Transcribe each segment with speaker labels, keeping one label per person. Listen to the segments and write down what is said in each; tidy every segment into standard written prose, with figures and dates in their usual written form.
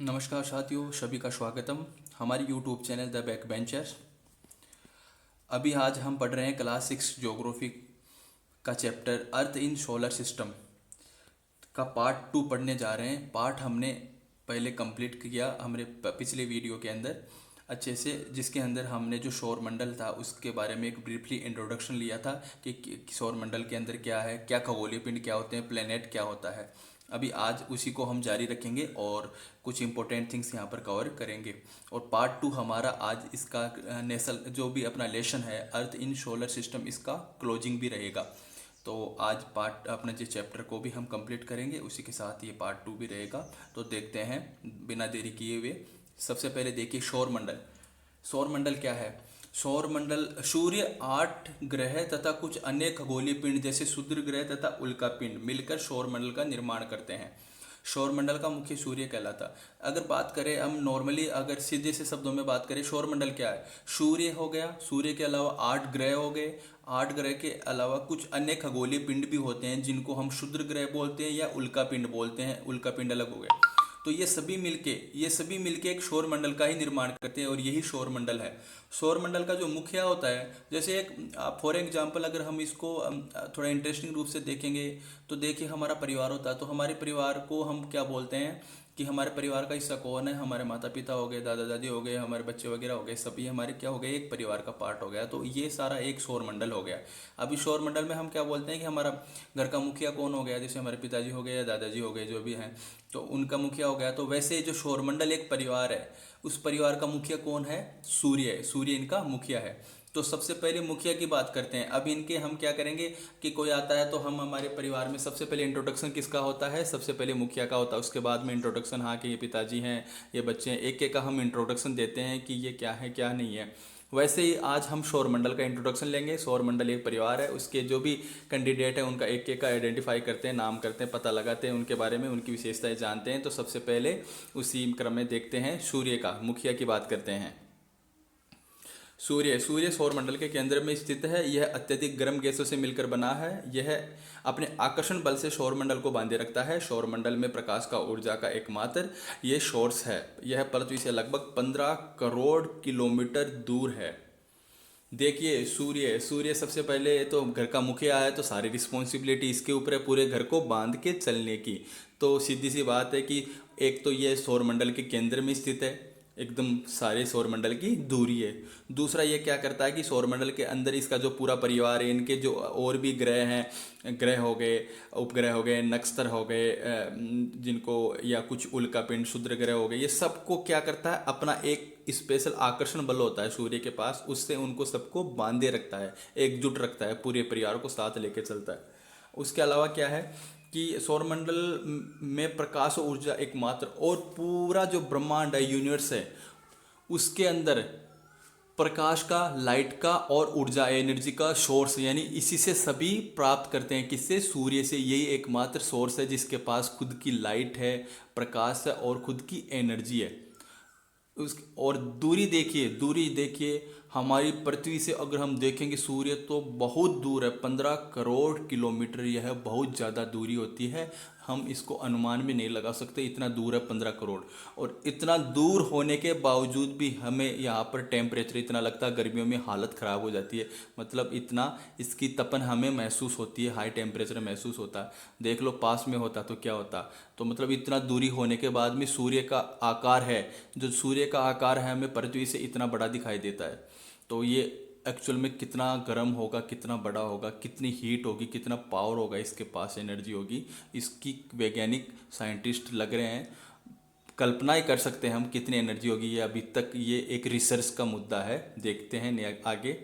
Speaker 1: नमस्कार साथियों, सभी का स्वागतम हमारी YouTube channel the back benchers. अभी आज हम पढ़ रहे हैं क्लास 6 ज्योग्राफी का चैप्टर अर्थ इन सोलर सिस्टम का पार्ट 2 पढ़ने जा रहे हैं। पार्ट हमने पहले कंप्लीट किया हमने पिछले वीडियो के अंदर अच्छे से, जिसके अंदर हमने जो सौर मंडल था उसके बारे में एक ब्रीफली इंट्रोडक्शन लिया था कि सौर मंडल के अंदर क्या है, क्या खगोलीय पिंड क्या होते हैं, प्लेनेट क्या होता है। अभी आज उसी को हम जारी रखेंगे और कुछ इंपॉर्टेंट थिंग्स यहाँ पर कवर करेंगे। और पार्ट 2 हमारा आज इसका नेशनल जो भी अपना लेसन है अर्थ इन सोलर सिस्टम, इसका क्लोजिंग भी रहेगा। तो आज पार्ट अपने जिस चैप्टर को भी हम कंप्लीट करेंगे उसी के साथ ये पार्ट 2 भी रहेगा। तो देखते हैं बिना देरी किए हुए। सबसे पहले देखिए सौर मंडल। सौर मंडल क्या है? सौर मंडल सूर्य, 8 ग्रह तथा कुछ अन्य खगोलीय पिंड जैसे क्षुद्र ग्रह तथा उल्का पिंड मिलकर सौर मंडल का निर्माण करते हैं। सौर मंडल का मुख्य सूर्य कहलाता। अगर बात करें हम नॉर्मली, अगर सीधे से शब्दों में बात करें, सौर मंडल क्या है? सूर्य हो गया, सूर्य के अलावा 8 ग्रह हो गए, 8 ग्रह के अलावा कुछ अन्य खगोलीय पिंड भी होते हैं जिनको हम क्षुद्र ग्रह बोलते हैं या उल्का पिंड बोलते हैं। उल्का पिंड अलग हो गए। तो ये सभी मिलके एक सौर मंडल का ही निर्माण करते हैं और यही सौर मंडल है। सौर मंडल का जो मुखिया होता है, जैसे एक फॉर एग्जांपल अगर हम इसको थोड़ा इंटरेस्टिंग रूप से देखेंगे तो देखिए हमारा परिवार होता है, तो हमारे परिवार को हम क्या बोलते हैं कि हमारे परिवार का हिस्सा कौन है? हमारे माता पिता हो गए, दादा दादी हो गए, हमारे बच्चे वगैरह हो गए, सभी हमारे क्या हो गए? एक परिवार का पार्ट हो गया। तो ये सारा एक सौर मंडल हो गया। अभी सौर मंडल में हम क्या बोलते हैं कि हमारा घर का मुखिया कौन हो गया? जैसे हमारे पिताजी हो गए या दादाजी हो गए, जो भी हैं, तो उनका मुखिया हो गया। तो वैसे जो सौरमंडल एक परिवार है, उस परिवार का मुखिया कौन है? सूर्य है। सूर्य इनका मुखिया है। तो सबसे पहले मुखिया की बात करते हैं। अब इनके हम क्या करेंगे कि कोई आता है तो हम हमारे परिवार में सबसे पहले इंट्रोडक्शन किसका होता है? सबसे पहले मुखिया का होता है। उसके बाद में इंट्रोडक्शन, हाँ कि ये पिताजी हैं, ये बच्चे हैं, एक एक का हम इंट्रोडक्शन देते हैं कि ये क्या है क्या नहीं है। वैसे ही आज हम सौरमंडल का इंट्रोडक्शन लेंगे। सौरमंडल एक परिवार है, उसके जो भी कैंडिडेट है उनका एक एक का आइडेंटिफाई करते हैं, नाम करते हैं, पता लगाते हैं उनके बारे में, उनकी विशेषताएं जानते हैं। तो सबसे पहले उसी क्रम में देखते हैं सूर्य का मुखिया की बात करते हैं। सूर्य सौरमंडल के केंद्र में स्थित है। यह अत्यधिक गर्म गैसों से मिलकर बना है। यह अपने आकर्षण बल से सौरमंडल को बांधे रखता है। सौरमंडल में प्रकाश का ऊर्जा का एकमात्र ये सोर्स है। यह पृथ्वी से लगभग 15 करोड़ किलोमीटर दूर है। देखिए सूर्य सबसे पहले तो घर का मुखिया है, तो सारी रिस्पॉन्सिबिलिटी इसके ऊपर है पूरे घर को बांध के चलने की। तो सीधी सी बात है कि एक तो ये सौरमंडल के केंद्र में स्थित है, एकदम सारे सौरमंडल की दूरी है। दूसरा ये क्या करता है कि सौरमंडल के अंदर इसका जो पूरा परिवार है, इनके जो और भी ग्रह हैं, ग्रह हो गए, उपग्रह हो गए, नक्षत्र हो गए, जिनको या कुछ उल्कापिंड क्षुद्र ग्रह हो गए, ये सबको क्या करता है? अपना एक स्पेशल आकर्षण बल होता है सूर्य के पास, उससे उनको सबको बांधे रखता है, एकजुट रखता है, पूरे परिवार को साथ लेके चलता है। उसके अलावा क्या है कि सौरमंडल में प्रकाश और ऊर्जा एकमात्र, और पूरा जो ब्रह्मांड है, यूनिवर्स है, उसके अंदर प्रकाश का, लाइट का और ऊर्जा एनर्जी का सोर्स, यानी इसी से सभी प्राप्त करते हैं। किससे? सूर्य से। यही एकमात्र सोर्स है जिसके पास खुद की लाइट है, प्रकाश है और खुद की एनर्जी है। उस और दूरी देखिए हमारी पृथ्वी से अगर हम देखेंगे सूर्य तो बहुत दूर है, 15 करोड़ किलोमीटर। यह बहुत ज़्यादा दूरी होती है, हम इसको अनुमान भी नहीं लगा सकते, इतना दूर है 15 करोड़। और इतना दूर होने के बावजूद भी हमें यहाँ पर टेम्परेचर इतना लगता है, गर्मियों में हालत ख़राब हो जाती है। मतलब इतना इसकी तपन हमें महसूस होती है, हाई टेम्परेचर महसूस होता है। देख लो पास में होता तो क्या होता। तो मतलब इतना दूरी होने के बाद में सूर्य का आकार है, जो सूर्य का आकार है, हमें पृथ्वी से इतना बड़ा दिखाई देता है। तो ये एक्चुअल में कितना गर्म होगा, कितना बड़ा होगा, कितनी हीट होगी, कितना पावर होगा, इसके पास एनर्जी होगी, इसकी वैज्ञानिक साइंटिस्ट लग रहे हैं, कल्पना ही कर सकते हैं हम कितनी एनर्जी होगी। ये अभी तक ये एक रिसर्च का मुद्दा है। देखते हैं आगे।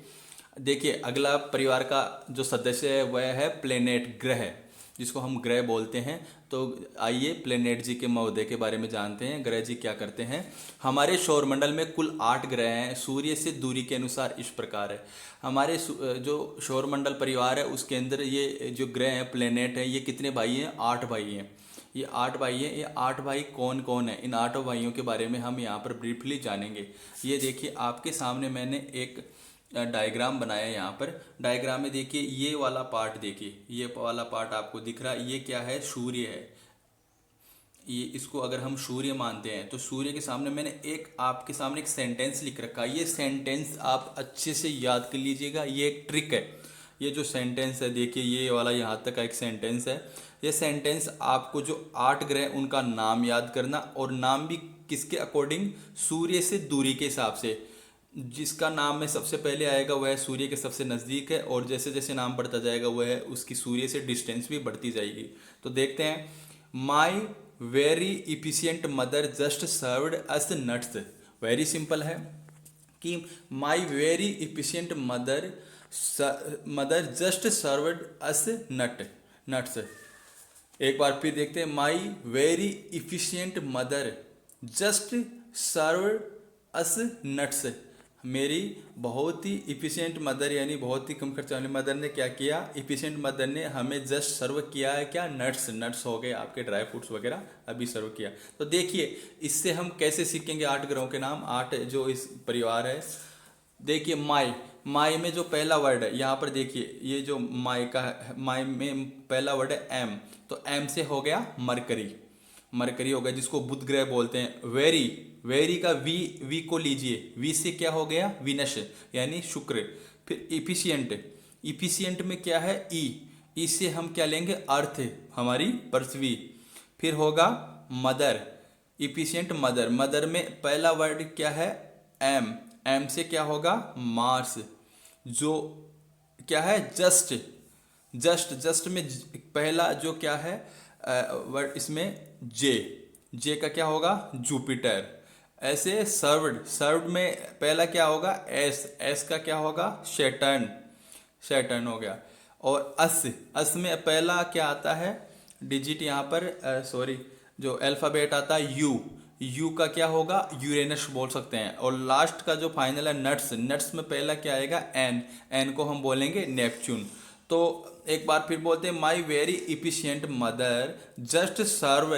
Speaker 1: देखिए अगला परिवार का जो सदस्य है वह है प्लेनेट, ग्रह, जिसको हम ग्रह बोलते हैं। तो आइए प्लेनेट जी के महोदय के बारे में जानते हैं। ग्रह जी क्या करते हैं? हमारे सौरमंडल में कुल 8 ग्रह हैं। सूर्य से दूरी के अनुसार इस प्रकार है। हमारे जो सौरमंडल परिवार है उसके अंदर ये जो ग्रह हैं, प्लेनेट हैं, ये कितने भाई हैं? 8 भाई हैं। ये 8 भाई हैं। ये 8 भाई कौन कौन है? इन 8 भाइयों के बारे में हम यहाँ पर ब्रीफली जानेंगे। ये देखिए आपके सामने मैंने एक डायग्राम बनाया है। यहाँ पर डायग्राम में देखिए ये वाला पार्ट, देखिए ये वाला पार्ट आपको दिख रहा है, ये क्या है? सूर्य है। ये इसको अगर हम सूर्य मानते हैं तो सूर्य के सामने मैंने एक आपके सामने एक सेंटेंस लिख रखा है। ये सेंटेंस आप अच्छे से याद कर लीजिएगा, ये एक ट्रिक है। ये जो सेंटेंस है देखिए, ये वाला यहाँ तक का एक सेंटेंस है। ये सेंटेंस आपको जो 8 ग्रह उनका नाम याद करना, और नाम भी किसके अकॉर्डिंग, सूर्य से दूरी के हिसाब से। जिसका नाम में सबसे पहले आएगा वह सूर्य के सबसे नज़दीक है, और जैसे जैसे नाम बढ़ता जाएगा वह उसकी सूर्य से डिस्टेंस भी बढ़ती जाएगी। तो देखते हैं, my very efficient mother just served us nuts. Very simple है कि माई very efficient mother just served us nuts. एक बार फिर देखते हैं, my very efficient mother just served us nuts. मेरी बहुत ही इफिशियंट मदर यानी बहुत ही कम खर्च वाली मदर ने क्या किया, इफिशियंट मदर ने हमें जस्ट सर्व किया है क्या, नट्स हो गए आपके ड्राई फ्रूट्स वगैरह अभी सर्व किया। तो देखिए इससे हम कैसे सीखेंगे 8 ग्रहों के नाम, 8 जो इस परिवार है। देखिए माई में जो पहला वर्ड है यहाँ पर देखिए, ये जो माई में पहला वर्ड है एम, तो एम से हो गया मरकरी हो गया, जिसको बुध ग्रह बोलते हैं। वेरी का वी को लीजिए, वी से क्या हो गया, विनश यानी शुक्र। फिर इफिशियंट में क्या है, ई से हम क्या लेंगे, अर्थ हमारी पृथ्वी। फिर होगा मदर, इफिशियंट मदर में पहला वर्ड क्या है, एम से क्या होगा, मार्स। जो क्या है, जस्ट में पहला जो क्या है वर्ड, इसमें जे का क्या होगा, जुपिटर। ऐसे सर्व्ड में पहला क्या होगा, एस का क्या होगा, सैटर्न हो गया। और अस में पहला क्या आता है, डिजिट यहाँ पर जो अल्फाबेट आता है यू का क्या होगा, यूरेनस बोल सकते हैं। और लास्ट का जो फाइनल है नट्स में पहला क्या आएगा, एन को हम बोलेंगे नेपच्यून। तो एक बार फिर बोलते हैं, my very efficient mother just serve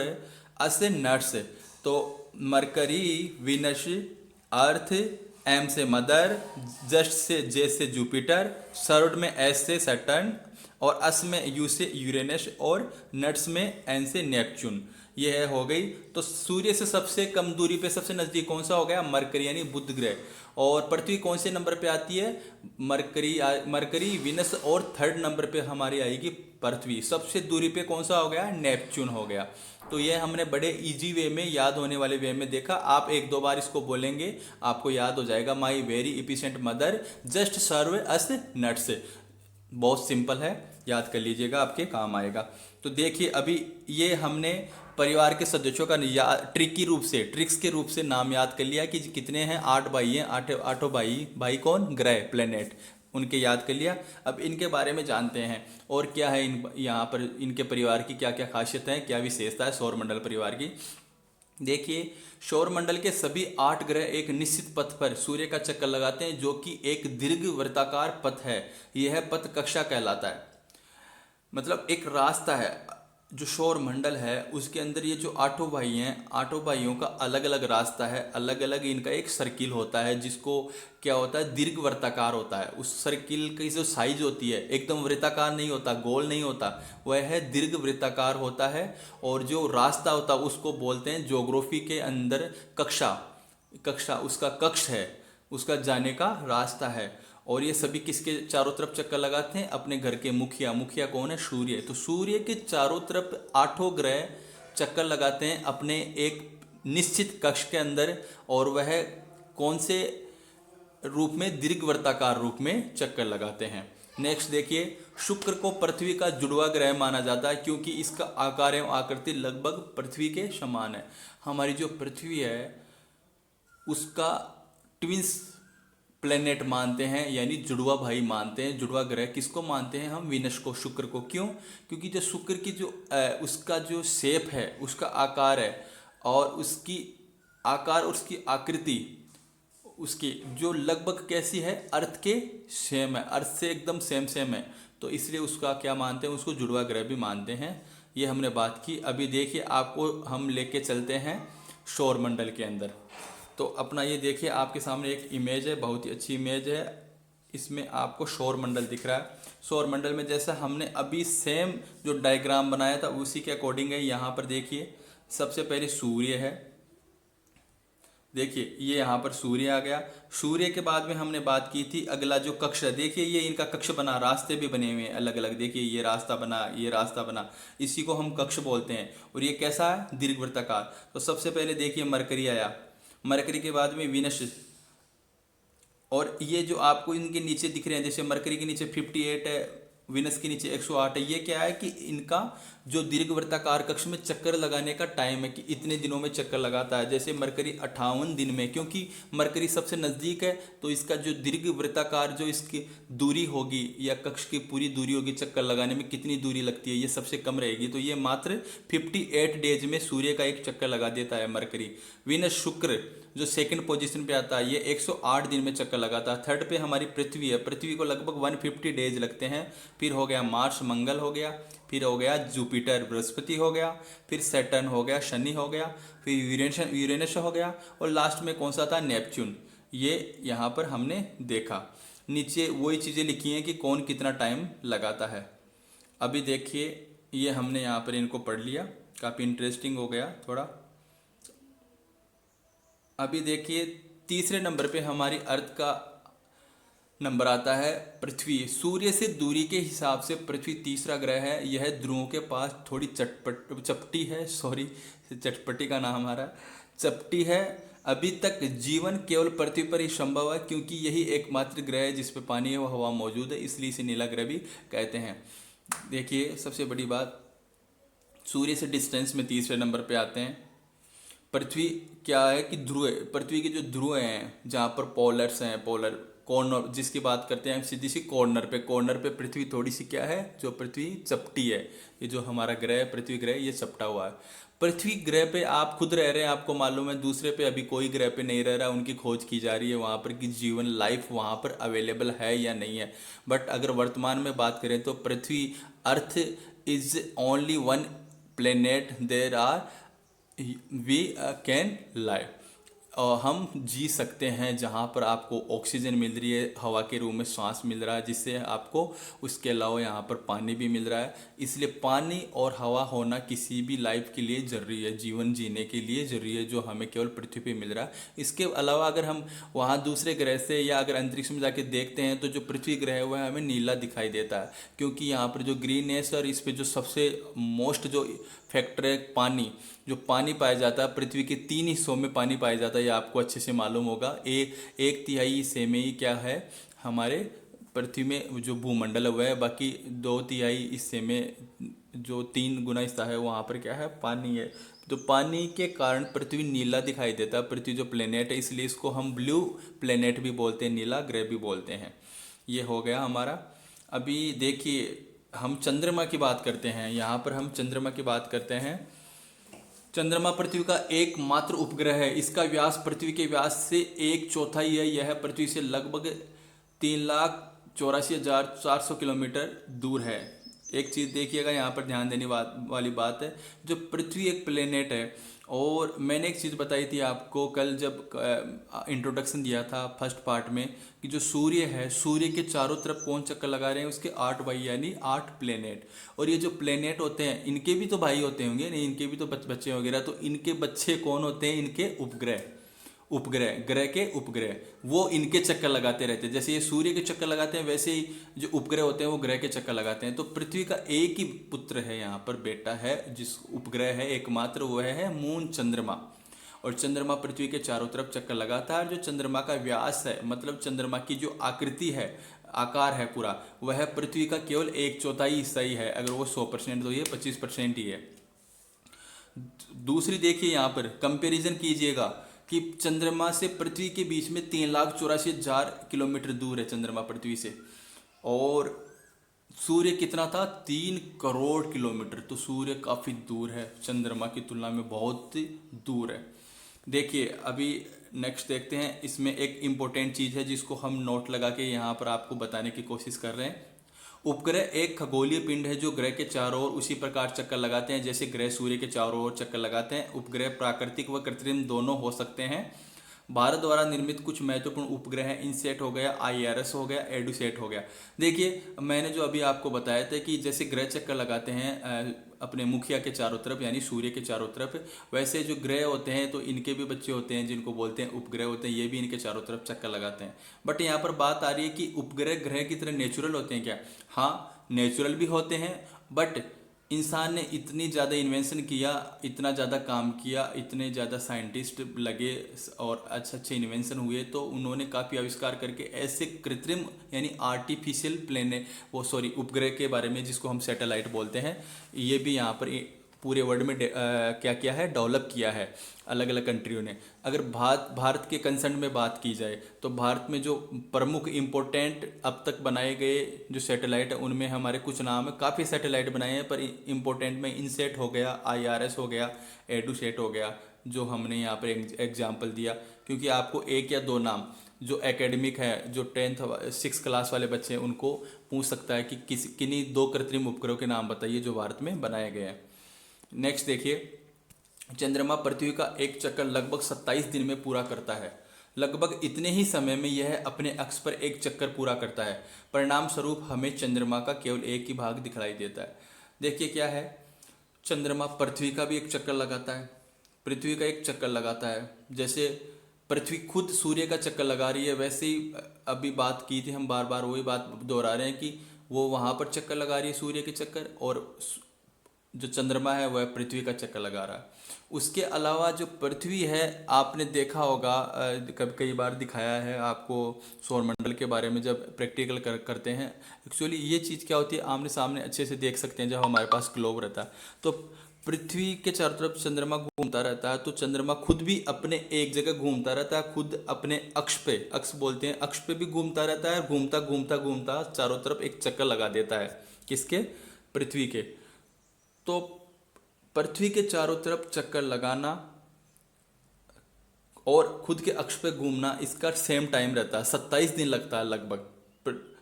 Speaker 1: us nuts. तो मरकरी, विनस, अर्थ, एम से मदर, जस्ट से जे से जुपिटर, सर्व्ड में एस से सैटर्न, और अस में यू से यूरेनस, और नट्स में एन से नेपच्यून। ये हो गई। तो सूर्य से सबसे कम दूरी पे सबसे नजदीक कौन सा हो गया, मरकरी यानी बुध ग्रह। और पृथ्वी कौन से नंबर पे आती है, मरकरी, विनस, और थर्ड नंबर पे हमारी आएगी पृथ्वी। सबसे दूरी पे कौन सा हो गया, नेपच्यून हो गया। तो ये हमने बड़े इजी वे में, याद होने वाले वे में देखा। आप 1-2 बार इसको बोलेंगे आपको याद हो जाएगा, my very efficient mother just serve us nuts. बहुत सिंपल है, याद कर लीजिएगा, आपके काम आएगा। तो देखिए अभी ये हमने परिवार के सदस्यों का ट्रिक्स के रूप से नाम याद कर लिया कि कितने हैं, 8 भाई हैं, आठों भाई कौन, ग्रह, प्लेनेट, उनके याद कर लिया। अब इनके बारे में जानते हैं और क्या है यहाँ पर इनके परिवार की क्या क्या खासियत है, क्या विशेषता है सौरमंडल परिवार की। देखिए सौरमंडल के सभी 8 ग्रह एक निश्चित पथ पर सूर्य का चक्कर लगाते हैं, जो कि एक दीर्घ वृत्ताकार पथ है। यह पथ कक्षा कहलाता है, मतलब एक रास्ता है। जो सौरमंडल है उसके अंदर ये जो 8 भाई हैं, 8 भाइयों का अलग अलग रास्ता है, अलग अलग इनका एक सर्किल होता है, जिसको क्या होता है, दीर्घ वृत्ताकार होता है। उस सर्किल की जो साइज होती है एकदम वृत्ताकार नहीं होता, गोल नहीं होता, वह है दीर्घ वृत्ताकार होता है। और जो रास्ता होता है उसको बोलते हैं ज्योग्राफी के अंदर कक्षा उसका कक्ष है, उसका जाने का रास्ता है। और ये सभी किसके चारों तरफ चक्कर लगाते हैं, अपने घर के मुखिया कौन है, सूर्य। तो सूर्य के चारों तरफ 8 ग्रह चक्कर लगाते हैं अपने एक निश्चित कक्ष के अंदर, और वह कौन से रूप में, दीर्घ वृत्ताकार रूप में चक्कर लगाते हैं। नेक्स्ट देखिए, शुक्र को पृथ्वी का जुड़वा ग्रह माना जाता है, क्योंकि इसका आकार एवं आकृति लगभग पृथ्वी के समान है। हमारी जो पृथ्वी है उसका ट्विंस प्लेनेट मानते हैं, यानी जुड़वा भाई मानते हैं। जुड़वा ग्रह किसको मानते हैं हम, विनस को, शुक्र को। क्यों, क्योंकि जो शुक्र की जो उसका जो शेप है, उसका आकार है, और उसकी आकार और उसकी आकृति उसकी जो लगभग कैसी है, अर्थ के सेम है, अर्थ से एकदम सेम है। तो इसलिए उसका क्या मानते हैं, उसको जुड़वा ग्रह भी मानते हैं। ये हमने बात की। अभी देखिए आपको हम लेके चलते हैं सौरमंडल के अंदर। तो अपना ये देखिए आपके सामने एक इमेज है, बहुत ही अच्छी इमेज है। इसमें आपको सौरमंडल दिख रहा है। सौरमंडल में जैसा हमने अभी सेम जो डायग्राम बनाया था उसी के अकॉर्डिंग है। यहाँ पर देखिए सबसे पहले सूर्य है, देखिए ये यहाँ पर सूर्य आ गया। सूर्य के बाद में हमने बात की थी अगला जो कक्ष है, देखिए ये इनका कक्ष बना, रास्ते भी बने हुए हैं अलग अलग, देखिए ये रास्ता बना, ये रास्ता बना, इसी को हम कक्ष बोलते हैं। और ये कैसा है, दीर्घवृत्ताकार। तो सबसे पहले देखिए मरकरी आया, मरकरी के बाद में विनस, और ये जो आपको इनके नीचे दिख रहे हैं, जैसे मरकरी के नीचे 58 है, विनस के नीचे 108 है, ये क्या है कि इनका जो दीर्घवृत्ताकार कक्ष में चक्कर लगाने का टाइम है कि इतने दिनों में चक्कर लगाता है। जैसे मरकरी 58 दिन में, क्योंकि मरकरी सबसे नज़दीक है तो इसका जो दीर्घवृत्ताकार जो इसकी दूरी होगी या कक्ष की पूरी दूरी होगी चक्कर लगाने में कितनी दूरी लगती है, ये सबसे कम रहेगी। तो ये मात्र 58 डेज में सूर्य का एक चक्कर लगा देता है मरकरी। विनस शुक्र जो सेकंड पोजीशन पे आता है, ये 108 दिन में चक्कर लगाता है। थर्ड पे हमारी पृथ्वी है, पृथ्वी को लगभग 150 डेज लगते हैं। फिर हो गया मार्स मंगल हो गया, फिर हो गया जुपिटर बृहस्पति हो गया, फिर सैटर्न हो गया शनि हो गया, फिर यूरेनस हो गया, और लास्ट में कौन सा था, नेपच्यून। ये यहाँ पर हमने देखा। नीचे वही चीज़ें लिखी हैं कि कौन कितना टाइम लगाता है। अभी देखिए ये हमने यहाँ पर इनको पढ़ लिया, काफ़ी इंटरेस्टिंग हो गया थोड़ा। अभी देखिए तीसरे नंबर पे हमारी अर्थ का नंबर आता है पृथ्वी। सूर्य से दूरी के हिसाब से पृथ्वी तीसरा ग्रह है। यह ध्रुवों के पास थोड़ी चपटी है, सॉरी चटपटी का नाम हमारा चपटी है। अभी तक जीवन केवल पृथ्वी पर ही संभव है, क्योंकि यही एकमात्र ग्रह है जिस पे पानी व हवा मौजूद है, इसलिए इसे नीला ग्रह भी कहते हैं। देखिए सबसे बड़ी बात, सूर्य से डिस्टेंस में तीसरे नंबर पे आते हैं। पृथ्वी क्या है कि ध्रुव, पृथ्वी के जो ध्रुव हैं जहाँ पर पोलर्स हैं, पोलर कॉर्नर जिसकी बात करते हैं, सीधी सी कॉर्नर पे पृथ्वी थोड़ी सी क्या है, जो पृथ्वी चपटी है। ये जो हमारा ग्रह पृथ्वी ग्रह ये चपटा हुआ है। पृथ्वी ग्रह पे आप खुद रह रहे हैं, आपको मालूम है, दूसरे पे अभी कोई ग्रह पे नहीं रह रहा, उनकी खोज की जा रही है वहाँ पर कि जीवन लाइफ वहाँ पर अवेलेबल है या नहीं है। बट अगर वर्तमान में बात करें तो पृथ्वी earth is only one planet there are we can live, और हम जी सकते हैं जहाँ पर आपको ऑक्सीजन मिल रही है, हवा के रूप में सांस मिल रहा है जिससे आपको, उसके अलावा यहाँ पर पानी भी मिल रहा है। इसलिए पानी और हवा होना किसी भी लाइफ के लिए ज़रूरी है, जीवन जीने के लिए ज़रूरी है, जो हमें केवल पृथ्वी पे मिल रहा है। इसके अलावा अगर हम वहाँ दूसरे ग्रह से या अगर अंतरिक्ष में जाके देखते हैं तो जो पृथ्वी ग्रह है वह हमें नीला दिखाई देता है, क्योंकि यहाँ पर जो ग्रीननेस और इस पर जो सबसे मोस्ट जो फैक्टर है पानी, जो पानी पाया जाता है पृथ्वी के 3 हिस्सों में पानी पाया जाता है, ये आपको अच्छे से मालूम होगा। एक तिहाई हिस्से में ही क्या है, हमारे पृथ्वी में जो भूमंडल है वह है, बाकी 2 तिहाई हिस्से में जो 3 गुना हिस्सा है वहाँ पर क्या है, पानी है। तो पानी के कारण पृथ्वी नीला दिखाई देता है। पृथ्वी जो प्लेनेट है इसलिए इसको हम ब्लू प्लेनेट भी बोलते हैं, नीला ग्रह भी बोलते हैं। ये हो गया हमारा। अभी देखिए हम चंद्रमा की बात करते हैं, यहाँ पर हम चंद्रमा की बात करते हैं। चंद्रमा पृथ्वी का एकमात्र उपग्रह है। इसका व्यास पृथ्वी के व्यास से 1/4 है। यह पृथ्वी से लगभग 3,84,400 किलोमीटर दूर है। एक चीज़ देखिएगा, यहाँ पर ध्यान देने वाली बात है, जो पृथ्वी एक प्लेनेट है। और मैंने एक चीज़ बताई थी आपको कल जब इंट्रोडक्शन दिया था फर्स्ट पार्ट में, कि जो सूर्य है, सूर्य के चारों तरफ कौन चक्कर लगा रहे हैं, उसके 8 भाई यानी 8 प्लेनेट। और ये जो प्लेनेट होते हैं इनके भी तो भाई होते होंगे, नहीं इनके भी तो बच्चे वगैरह, तो इनके बच्चे कौन होते हैं, इनके उपग्रह, ग्रह के उपग्रह, वो इनके चक्कर लगाते रहते हैं। जैसे ये सूर्य के चक्कर लगाते हैं वैसे ही जो उपग्रह होते हैं वो ग्रह के चक्कर लगाते हैं। तो पृथ्वी का एक ही पुत्र है, यहाँ पर बेटा है, जिस उपग्रह है एकमात्र, वह है मून, चंद्रमा। और चंद्रमा पृथ्वी के चारों तरफ चक्कर लगाता है। और जो चंद्रमा का व्यास है, मतलब चंद्रमा की जो आकृति है, आकार है पूरा, वह पृथ्वी का केवल 1/4 हिस्सा ही है। अगर वो 100% तो ये 25% ही है। दूसरी देखिए, यहाँ पर कंपेरिजन कीजिएगा कि चंद्रमा से पृथ्वी के बीच में 3,84,000 किलोमीटर दूर है चंद्रमा पृथ्वी से, और सूर्य कितना था, 3 करोड़ किलोमीटर। तो सूर्य काफ़ी दूर है, चंद्रमा की तुलना में बहुत दूर है। देखिए अभी नेक्स्ट देखते हैं। इसमें एक इम्पोर्टेंट चीज़ है जिसको हम नोट लगा के यहाँ पर आपको बताने की कोशिश कर रहे हैं। उपग्रह एक खगोलीय पिंड है जो ग्रह के चारों ओर उसी प्रकार चक्कर लगाते हैं जैसे ग्रह सूर्य के चारों ओर चक्कर लगाते हैं। उपग्रह प्राकृतिक व कृत्रिम दोनों हो सकते हैं। भारत द्वारा निर्मित कुछ महत्वपूर्ण उपग्रह हैं, इनसेट हो गया, IRS हो गया, एडुसेट हो गया। देखिए मैंने जो अभी आपको बताया था कि जैसे ग्रह चक्कर लगाते हैं अपने मुखिया के चारों तरफ यानी सूर्य के चारों तरफ। वैसे जो ग्रह होते हैं तो इनके भी बच्चे होते हैं जिनको बोलते हैं उपग्रह होते हैं, ये भी इनके चारों तरफ चक्कर लगाते हैं। बट यहाँ पर बात आ रही है कि उपग्रह ग्रह की तरह नेचुरल होते हैं क्या? हाँ, नेचुरल भी होते हैं, बट इंसान ने इतनी ज़्यादा इन्वेंशन किया, इतना ज़्यादा काम किया, इतने ज़्यादा साइंटिस्ट लगे और अच्छे अच्छे इन्वेंशन हुए, तो उन्होंने काफ़ी आविष्कार करके ऐसे कृत्रिम यानी आर्टिफिशियल प्लेने वो सॉरी उपग्रह के बारे में, जिसको हम सैटेलाइट बोलते हैं, ये भी यहाँ पर पूरे वर्ल्ड में क्या किया है, डेवलप किया है अलग अलग कंट्रियों ने। अगर भारत के कंसर्न में बात की जाए तो भारत में जो प्रमुख इम्पोर्टेंट अब तक बनाए गए जो सैटेलाइट है उनमें हमारे कुछ नाम है। काफ़ी सैटेलाइट बनाए हैं पर इम्पोर्टेंट में इनसेट हो गया, IRS हो गया, एडुसेट हो गया, जो हमने यहाँ पर एग्जाम्पल दिया। क्योंकि आपको एक या दो नाम जो एकेडमिक है, जो 6th क्लास वाले बच्चे हैं, उनको पूछ सकता है कि किन्हीं दो कृत्रिम उपग्रहों के नाम बताइए जो भारत में बनाए गए हैं। नेक्स्ट देखिए, चंद्रमा पृथ्वी का एक चक्कर लगभग 27 दिन में पूरा करता है। लगभग इतने ही समय में यह अपने अक्ष पर एक चक्कर पूरा करता है। परिणाम स्वरूप हमें चंद्रमा का केवल एक ही भाग दिखाई देता है। देखिए क्या है, चंद्रमा पृथ्वी का भी एक चक्कर लगाता है, पृथ्वी का एक चक्कर लगाता है। जैसे पृथ्वी खुद सूर्य का चक्कर लगा रही है, वैसे ही अभी बात की थी हम, बार बार वही बात दोहरा रहे हैं कि वो वहाँ पर चक्कर लगा रही है सूर्य के चक्कर, और जो चंद्रमा है वह पृथ्वी का चक्कर लगा रहा है। उसके अलावा जो पृथ्वी है, आपने देखा होगा कई बार दिखाया है आपको सौरमंडल के बारे में जब प्रैक्टिकल करते हैं। एक्चुअली ये चीज़ क्या होती है, आमने सामने अच्छे से देख सकते हैं जब हमारे पास ग्लोब रहता है। तो पृथ्वी के चारों तरफ चंद्रमा घूमता रहता है, तो चंद्रमा खुद भी अपने एक जगह घूमता रहता है, खुद अपने अक्ष पे, अक्ष बोलते हैं, अक्ष पे भी घूमता रहता है। घूमता घूमता घूमता चारों तरफ एक चक्कर लगा देता है, किसके? पृथ्वी के। तो पृथ्वी के चारों तरफ चक्कर लगाना और खुद के अक्ष पे घूमना, इसका सेम टाइम रहता है, 27 दिन लगता है लगभग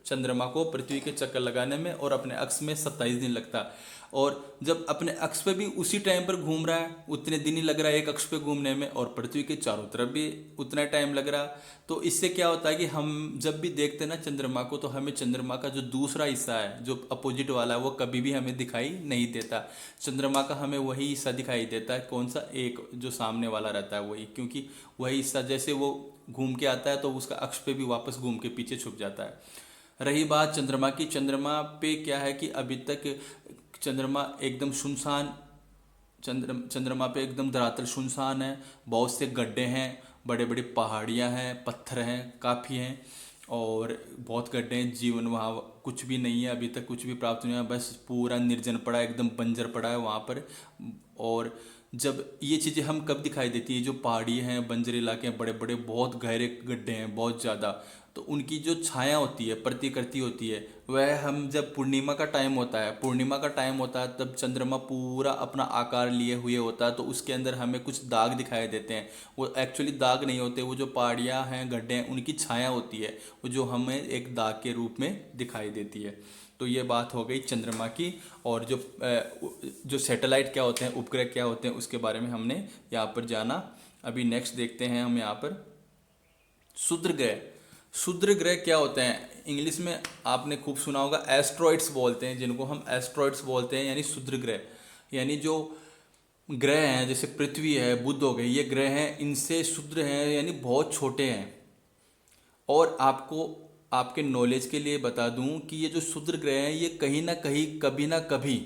Speaker 1: चंद्रमा को पृथ्वी के चक्कर लगाने में, और अपने अक्ष में 27 दिन लगता है। और जब अपने अक्ष पे भी उसी टाइम पर घूम रहा है, उतने दिन ही लग रहा है एक अक्ष पे घूमने में, और पृथ्वी के चारों तरफ भी उतना टाइम लग रहा है। तो इससे क्या होता है कि हम जब भी देखते हैं ना चंद्रमा को, तो हमें चंद्रमा का जो दूसरा हिस्सा है, जो अपोजिट वाला है, वो कभी भी हमें दिखाई नहीं देता। चंद्रमा का हमें वही हिस्सा दिखाई देता है, कौन सा? एक जो सामने वाला रहता है वही, क्योंकि वही हिस्सा जैसे वो घूम के आता है तो उसका अक्ष पे भी वापस घूम के पीछे छुप जाता है। रही बात चंद्रमा की, चंद्रमा पे क्या है कि अभी तक चंद्रमा एकदम सुनसान, चंद्रमा पे एकदम धरातल सुनसान है। बहुत से गड्ढे हैं, बड़े बड़े पहाड़ियाँ हैं, पत्थर हैं, काफ़ी हैं, और बहुत गड्ढे हैं। जीवन वहाँ कुछ भी नहीं है, अभी तक कुछ भी प्राप्त नहीं हुआ, बस पूरा निर्जन पड़ा है, एकदम बंजर पड़ा है वहाँ पर। और जब ये चीज़ें हम कब दिखाई देती है, जो पहाड़ी हैं, बंजर इलाके हैं, बड़े बड़े बहुत गहरे गड्ढे हैं बहुत ज़्यादा, तो उनकी जो छाया होती है, प्रतिकृति होती है, वह हम जब पूर्णिमा का टाइम होता है, पूर्णिमा का टाइम होता है, तब चंद्रमा पूरा अपना आकार लिए हुए होता है, तो उसके अंदर हमें कुछ दाग दिखाई देते हैं। वो एक्चुअली दाग नहीं होते, वो जो पहाड़ियाँ हैं, गड्ढे हैं, उनकी छाया होती है, वो जो हमें एक दाग के रूप में दिखाई देती है। तो ये बात हो गई चंद्रमा की। और जो सैटेलाइट क्या होते हैं, उपग्रह क्या होते हैं, उसके बारे में हमने यहाँ पर जाना। अभी नेक्स्ट देखते हैं हम यहाँ पर क्षुद्र ग्रह। क्षुद्र ग्रह क्या होते हैं? इंग्लिश में आपने खूब सुना होगा, एस्ट्रॉइड्स बोलते हैं जिनको हम, एस्ट्रॉइड्स बोलते हैं, यानी क्षुद्र ग्रह। यानी जो ग्रह हैं, जैसे पृथ्वी है, बुध हो गए, ये ग्रह हैं, इनसे क्षुद्र हैं, यानी बहुत छोटे हैं। और आपको आपके नॉलेज के लिए बता दूं कि ये जो क्षुद्र ग्रह हैं, ये कहीं ना कहीं, कभी ना कभी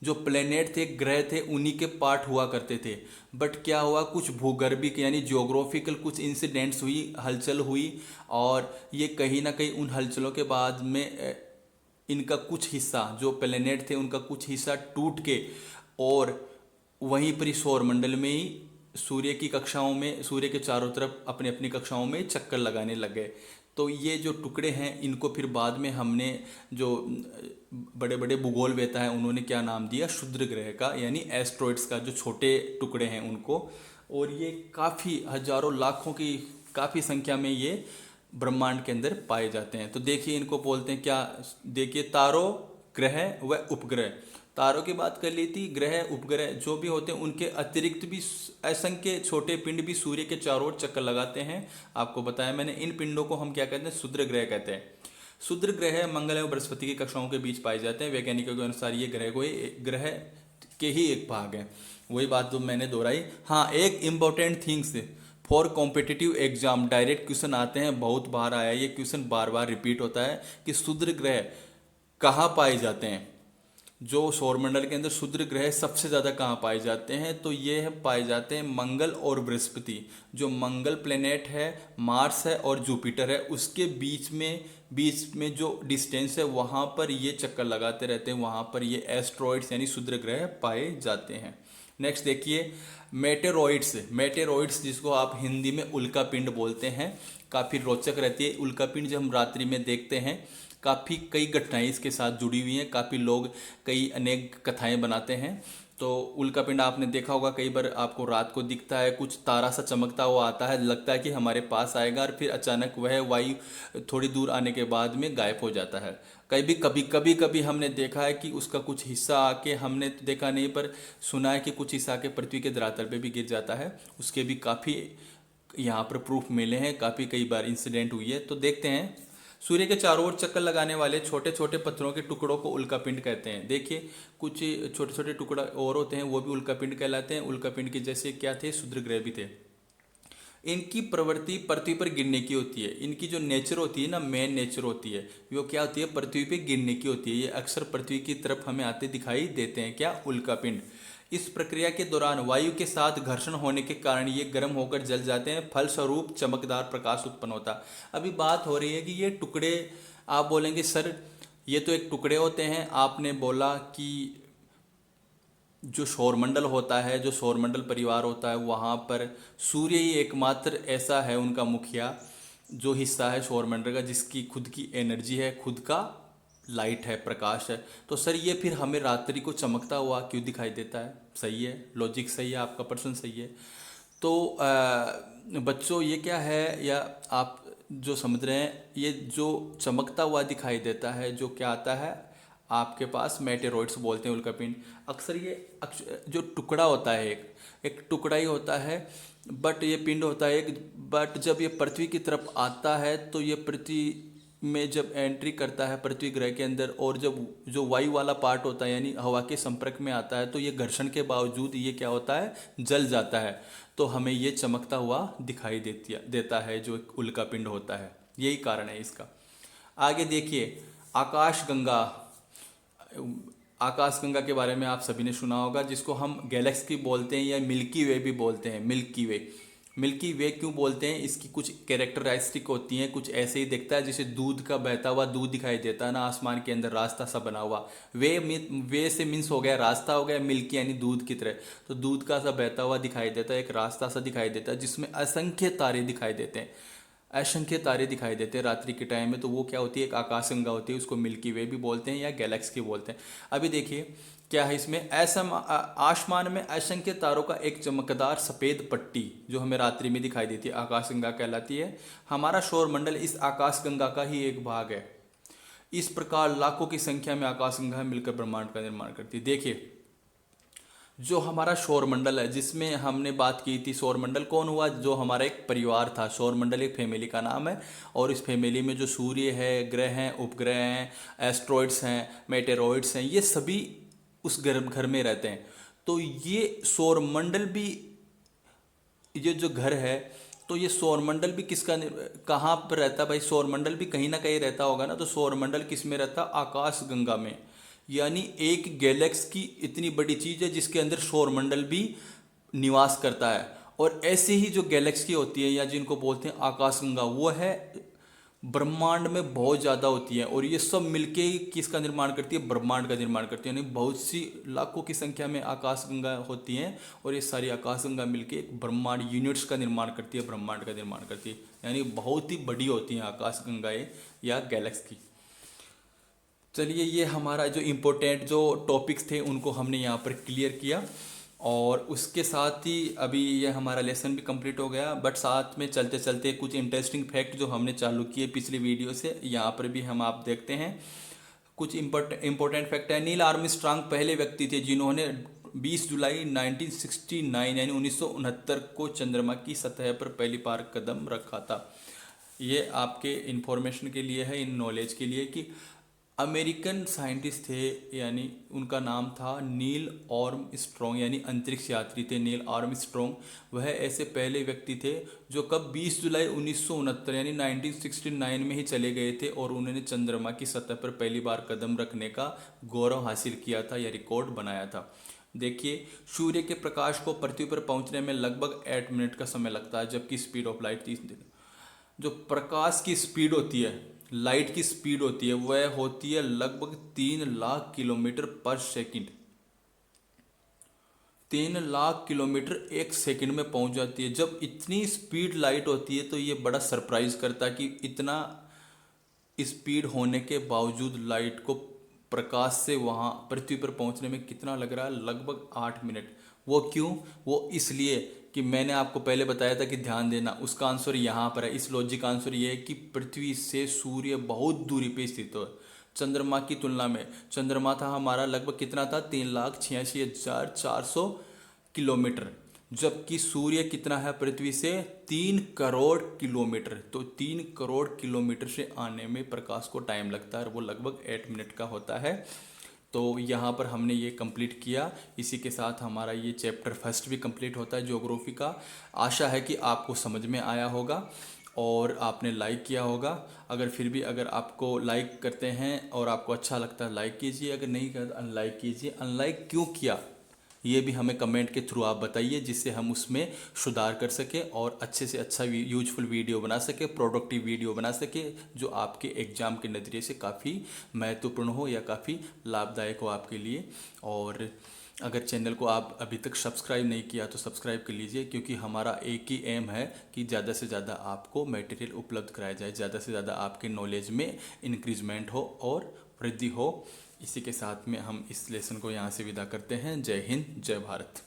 Speaker 1: जो प्लेनेट थे, ग्रह थे, उन्हीं के पार्ट हुआ करते थे। बट क्या हुआ, कुछ भूगर्भिक यानी जियोग्राफिकल कुछ इंसिडेंट्स हुई, हलचल हुई, और ये कहीं ना कहीं उन हलचलों के बाद में इनका कुछ हिस्सा, जो प्लेनेट थे उनका कुछ हिस्सा टूट के, और वहीं पर ही सौरमंडल में ही सूर्य की कक्षाओं में, सूर्य के चारों तरफ अपनी अपनी कक्षाओं में चक्कर लगाने लग गए। तो ये जो टुकड़े हैं, इनको फिर बाद में हमने, जो बड़े बड़े भूगोलवेता हैं, उन्होंने क्या नाम दिया? क्षुद्र ग्रह का, यानी एस्ट्रॉइड्स का, जो छोटे टुकड़े हैं उनको। और ये काफ़ी हजारों लाखों की काफ़ी संख्या में ये ब्रह्मांड के अंदर पाए जाते हैं। तो देखिए इनको बोलते हैं क्या? देखिए, तारों, ग्रह व उपग्रह। तारों की बात कर ली थी, ग्रह उपग्रह जो भी होते हैं, उनके अतिरिक्त भी असंख्य छोटे पिंड भी सूर्य के चारों ओर चक्कर लगाते हैं। आपको बताया मैंने, इन पिंडों को हम क्या कहते हैं? क्षुद्र ग्रह कहते हैं। क्षुद्र ग्रह मंगल एवं बृहस्पति की कक्षाओं के बीच पाए जाते हैं। वैज्ञानिकों के अनुसार ये ग्रह के ही एक भाग हैं। वही बात जो मैंने दोहराई। हाँ, एक important things for competitive exam, direct question आते हैं, बहुत बार आया ये क्वेश्चन, बार बार रिपीट होता है कि क्षुद्र ग्रह कहाँ पाए जाते हैं। जो सौरमंडल के अंदर क्षुद्र ग्रह सबसे ज़्यादा कहाँ पाए जाते हैं, तो ये पाए जाते हैं मंगल और बृहस्पति। जो मंगल प्लेनेट है, मार्स है और जुपिटर है, उसके बीच में जो डिस्टेंस है वहाँ पर ये चक्कर लगाते रहते हैं, वहाँ पर ये एस्ट्रॉइड्स यानी क्षुद्र ग्रह पाए जाते हैं। नेक्स्ट देखिए मेटेरॉइड्स जिसको आप हिंदी में उल्का पिंड बोलते हैं, काफ़ी रोचक रहती है। उल्का पिंड जब हम रात्रि में देखते हैं, काफ़ी कई घटनाएं इसके साथ जुड़ी हुई हैं, काफ़ी लोग कई अनेक कथाएं बनाते हैं। तो उल्का पिंड आपने देखा होगा, कई बार आपको रात को दिखता है, कुछ तारा सा चमकता हुआ आता है, लगता है कि हमारे पास आएगा, और फिर अचानक वह वायु थोड़ी दूर आने के बाद में गायब हो जाता है। कभी कभी हमने देखा है कि उसका कुछ हिस्सा आके, हमने तो देखा नहीं पर सुना है कि कुछ हिस्सा आके पृथ्वी के धरातल पे भी गिर जाता है। उसके भी काफ़ी यहाँ पर प्रूफ मिले हैं, काफ़ी कई बार इंसिडेंट हुई है। तो देखते हैं, सूर्य के चारों ओर चक्कर लगाने वाले छोटे छोटे पत्थरों के टुकड़ों को उल्कापिंड कहते हैं। देखिए कुछ छोटे छोटे टुकड़ा और होते हैं, वो भी उल्कापिंड कहलाते हैं। उल्कापिंड के जैसे क्या थे, क्षुद्र ग्रह भी थे। इनकी प्रवृत्ति पृथ्वी पर गिरने की होती है। इनकी जो नेचर होती है ना, मेन नेचर होती है, वो क्या होती है, पृथ्वी पे गिरने की होती है। ये अक्सर पृथ्वी की तरफ हमें आते दिखाई देते हैं, क्या, उल्कापिंड। इस प्रक्रिया के दौरान वायु के साथ घर्षण होने के कारण ये गर्म होकर जल जाते हैं, फलस्वरूप चमकदार प्रकाश उत्पन्न होता है। अभी बात हो रही है कि ये टुकड़े, आप बोलेंगे सर ये तो एक टुकड़े होते हैं। आपने बोला कि जो सौरमंडल होता है, जो सौरमंडल परिवार होता है, वहाँ पर सूर्य ही एकमात्र ऐसा है, उनका मुखिया जो हिस्सा है सौरमंडल का, जिसकी खुद की एनर्जी है, खुद का लाइट है, प्रकाश है। तो सर ये फिर हमें रात्रि को चमकता हुआ क्यों दिखाई देता है? सही है, लॉजिक सही है, आपका प्रश्न सही है। तो बच्चों ये क्या है, या आप जो समझ रहे हैं, ये जो चमकता हुआ दिखाई देता है, जो क्या आता है आपके पास, मेटेरॉइड्स बोलते हैं उल्कापिंड। अक्सर ये जो टुकड़ा होता है, एक टुकड़ा ही होता है, बट ये पिंड होता है एक, बट जब ये पृथ्वी की तरफ आता है तो ये पृथ्वी में जब एंट्री करता है पृथ्वी ग्रह के अंदर, और जब जो वायु वाला पार्ट होता है यानी हवा के संपर्क में आता है, तो ये घर्षण के बावजूद ये क्या होता है, जल जाता है। तो हमें ये चमकता हुआ दिखाई देता है, जो एक उल्का पिंड होता है। यही कारण है इसका। आगे देखिए, आकाशगंगा। आकाशगंगा के बारे में आप सभी ने सुना होगा, जिसको हम गैलेक्सी बोलते हैं या मिल्की वे भी बोलते हैं। मिल्की वे क्यों बोलते हैं, इसकी कुछ कैरेक्टरिस्टिक होती हैं, कुछ ऐसे ही दिखता है जैसे दूध का बहता हुआ दूध दिखाई देता है ना आसमान के अंदर, रास्ता सा बना हुआ। वे से मीन्स हो गया रास्ता, हो गया मिल्की यानी दूध की तरह। तो दूध का सा बहता हुआ दिखाई देता है, एक रास्ता सा दिखाई देता है, जिसमें असंख्य तारे दिखाई देते हैं, असंख्य तारे दिखाई देते हैं रात्रि के टाइम में। तो वो क्या होती है, एक आकाशगंगा होती है, उसको मिल्की वे भी बोलते हैं या गैलेक्सी बोलते हैं। अभी देखिए क्या है इसमें, ऐसा आसमान में असंख्य तारों का एक चमकदार सफ़ेद पट्टी जो हमें रात्रि में दिखाई देती है, आकाशगंगा कहलाती है। हमारा सौरमंडल इस आकाशगंगा का ही एक भाग है। इस प्रकार लाखों की संख्या में आकाशगंगा मिलकर ब्रह्मांड का निर्माण करती है। देखिए जो हमारा सौरमंडल है, जिसमें हमने बात की थी, सौरमंडल कौन हुआ, जो हमारा एक परिवार था। सौरमंडल एक फैमिली का नाम है, और इस फैमिली में जो सूर्य है, ग्रह हैं, उपग्रह हैं, एस्ट्रॉइड्स हैं, मेटेरॉइड्स हैं, ये सभी उस घर में रहते हैं। तो ये सौरमंडल भी, ये जो घर है, तो ये सौरमंडल भी किसका, कहाँ पर रहता है भाई, सौरमंडल भी कहीं ना कहीं रहता होगा ना। तो सौरमंडल किस में रहता, आकाशगंगा में। यानी एक गैलेक्स की इतनी बड़ी चीज़ है जिसके अंदर सौरमंडल भी निवास करता है। और ऐसे ही जो गैलेक्सी होती है, या जिनको बोलते हैं आकाशगंगा, वो है ब्रह्मांड में बहुत ज़्यादा होती है। और ये सब मिलके ही किसका निर्माण करती है, ब्रह्मांड का निर्माण करती है। यानी बहुत सी लाखों की संख्या में आकाशगंगा होती हैं, और ये सारी आकाशगंगा मिलके एक ब्रह्मांड यूनिट्स का निर्माण करती है, ब्रह्मांड का निर्माण करती है। यानी बहुत ही बड़ी होती हैं आकाशगंगाएँ या गैलेक्सी। चलिए, ये हमारा जो इम्पोर्टेंट जो टॉपिक्स थे उनको हमने यहाँ पर क्लियर किया, और उसके साथ ही अभी ये हमारा लेसन भी कंप्लीट हो गया। बट साथ में चलते चलते कुछ इंटरेस्टिंग फैक्ट जो हमने चालू किए पिछली वीडियो से, यहाँ पर भी हम आप देखते हैं। कुछ इम्पोर्टेंट फैक्ट है। नील आर्मस्ट्रांग पहले व्यक्ति थे जिन्होंने 20 जुलाई 1969 यानी 1969 को चंद्रमा की सतह पर पहली बार कदम रखा था। ये आपके इंफॉर्मेशन के लिए है, इन नॉलेज के लिए, कि अमेरिकन साइंटिस्ट थे, यानी उनका नाम था नील आर्मस्ट्रॉन्ग, यानी अंतरिक्ष यात्री थे नील आर्मस्ट्रॉन्ग। वह ऐसे पहले व्यक्ति थे जो कब 20 जुलाई 1969 यानी 1969 में ही चले गए थे और उन्होंने चंद्रमा की सतह पर पहली बार कदम रखने का गौरव हासिल किया था या रिकॉर्ड बनाया था। देखिए, सूर्य के प्रकाश को पृथ्वी पर पहुंचने में लगभग 8 मिनट का समय लगता है, जबकि स्पीड ऑफ लाइट 30 दिन। जो प्रकाश की स्पीड होती है, लाइट की स्पीड होती है, वह होती है लगभग 3 लाख किलोमीटर पर सेकंड। 3 लाख किलोमीटर एक सेकंड में पहुंच जाती है। जब इतनी स्पीड लाइट होती है तो ये बड़ा सरप्राइज करता है कि इतना स्पीड होने के बावजूद लाइट को प्रकाश से वहाँ पृथ्वी पर पहुँचने में कितना लग रहा है, लगभग 8 मिनट। वो क्यों? वो इसलिए कि मैंने आपको पहले बताया था कि ध्यान देना, उसका आंसर यहाँ पर है। इस लॉजिक का आंसर ये है कि पृथ्वी से सूर्य बहुत दूरी पे स्थित है। चंद्रमा की तुलना में चंद्रमा था हमारा लगभग कितना था, 3,86,400 किलोमीटर, जबकि सूर्य कितना है पृथ्वी से, 3 करोड़ किलोमीटर। तो 3 करोड़ किलोमीटर से आने में प्रकाश को टाइम लगता है और वो लगभग 8 मिनट का होता है। तो यहाँ पर हमने ये कंप्लीट किया। इसी के साथ हमारा ये चैप्टर फर्स्ट भी कंप्लीट होता है ज्योग्राफी का। आशा है कि आपको समझ में आया होगा और आपने लाइक किया होगा। अगर फिर भी अगर आपको लाइक करते हैं और आपको अच्छा लगता है लाइक कीजिए, अगर नहीं करता अनलाइक कीजिए। अनलाइक क्यों किया ये भी हमें कमेंट के थ्रू आप बताइए, जिससे हम उसमें सुधार कर सकें और अच्छे से अच्छा यूजफुल वीडियो बना सके, प्रोडक्टिव वीडियो बना सके, जो आपके एग्ज़ाम के नज़रिए से काफ़ी महत्वपूर्ण हो या काफ़ी लाभदायक हो आपके लिए। और अगर चैनल को आप अभी तक सब्सक्राइब नहीं किया तो सब्सक्राइब कर लीजिए, क्योंकि हमारा एक ही एम है कि ज़्यादा से ज़्यादा आपको मटेरियल उपलब्ध कराया जाए, ज़्यादा से ज़्यादा आपके नॉलेज में इंक्रीजमेंट हो और वृद्धि हो। इसी के साथ में हम इस लेसन को यहाँ से विदा करते हैं। जय हिंद, जय भारत।